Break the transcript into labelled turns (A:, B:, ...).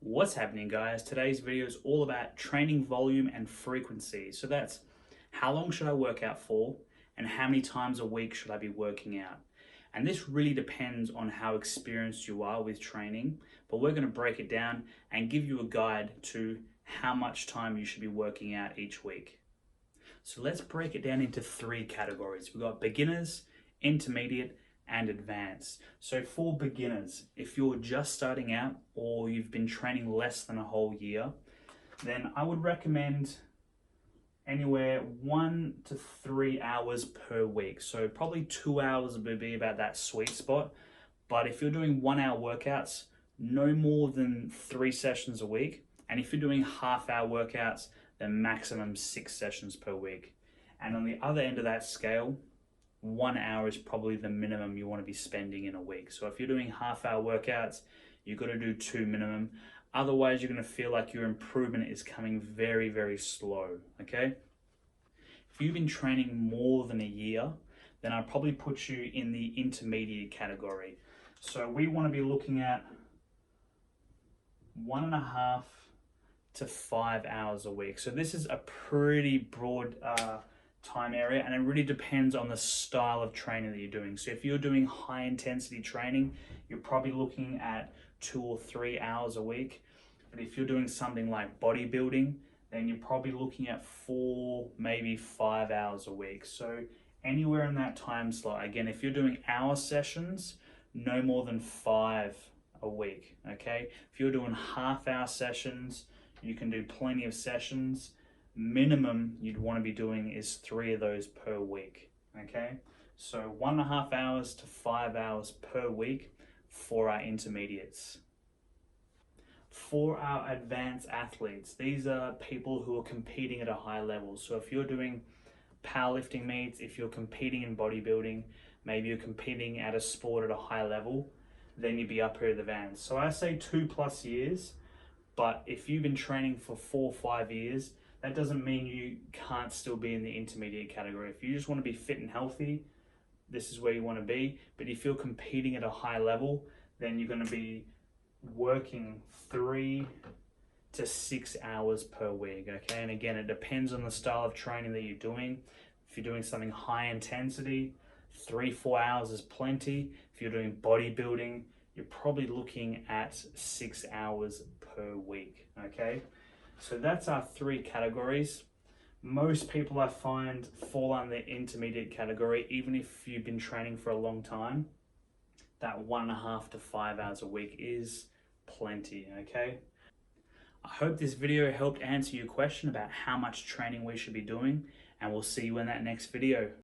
A: What's happening, guys? Today's video is all about training volume and frequency. So that's how long should I work out for and how many times a week should I be working out? And this really depends on how experienced you are with training, but we're going to break it down and give you a guide to how much time you should be working out each week. So let's break it down into three categories. We've got beginners, intermediate, and advanced. So for beginners, if you're just starting out or you've been training less than a whole year, then I would recommend anywhere 1 to 3 hours per week. So probably 2 hours would be about that sweet spot. But if you're doing 1 hour workouts, no more than 3 sessions a week. And if you're doing half-hour workouts, then maximum 6 sessions per week. And on the other end of that scale, 1 hour is probably the minimum you want to be spending in a week. So if you're doing half-hour workouts, you've got to do 2 minimum. Otherwise, you're going to feel like your improvement is coming very, very slow, okay? If you've been training more than a year, then I'd probably put you in the intermediate category. So we want to be looking at 1.5 to 5 hours a week. So this is a pretty broad time area, and it really depends on the style of training that you're doing. So if you're doing high intensity training, you're probably looking at 2 or 3 hours a week. But if you're doing something like bodybuilding, then you're probably looking at 4, maybe 5 hours a week. So anywhere in that time slot. Again, if you're doing hour sessions, no more than 5 a week, okay? If you're doing half-hour sessions, you can do plenty of sessions. Minimum you'd want to be doing is 3 of those per week, okay? So 1.5 hours to 5 hours per week for our intermediates. For our advanced athletes, these are people who are competing at a high level. So if you're doing powerlifting meets, if you're competing in bodybuilding, maybe you're competing at a sport at a high level, then you'd be up here at the advanced. So I say 2+ years, but if you've been training for 4 or 5 years, that doesn't mean you can't still be in the intermediate category. If you just want to be fit and healthy, this is where you want to be. But if you're competing at a high level, then you're going to be working 3 to 6 hours per week, okay? And again, it depends on the style of training that you're doing. If you're doing something high intensity, 3-4 hours is plenty. If you're doing bodybuilding, you're probably looking at 6 hours per week, okay? So that's our 3 categories. Most people I find fall under the intermediate category, even if you've been training for a long time. That 1.5 to 5 hours a week is plenty, okay? I hope this video helped answer your question about how much training we should be doing, and we'll see you in that next video.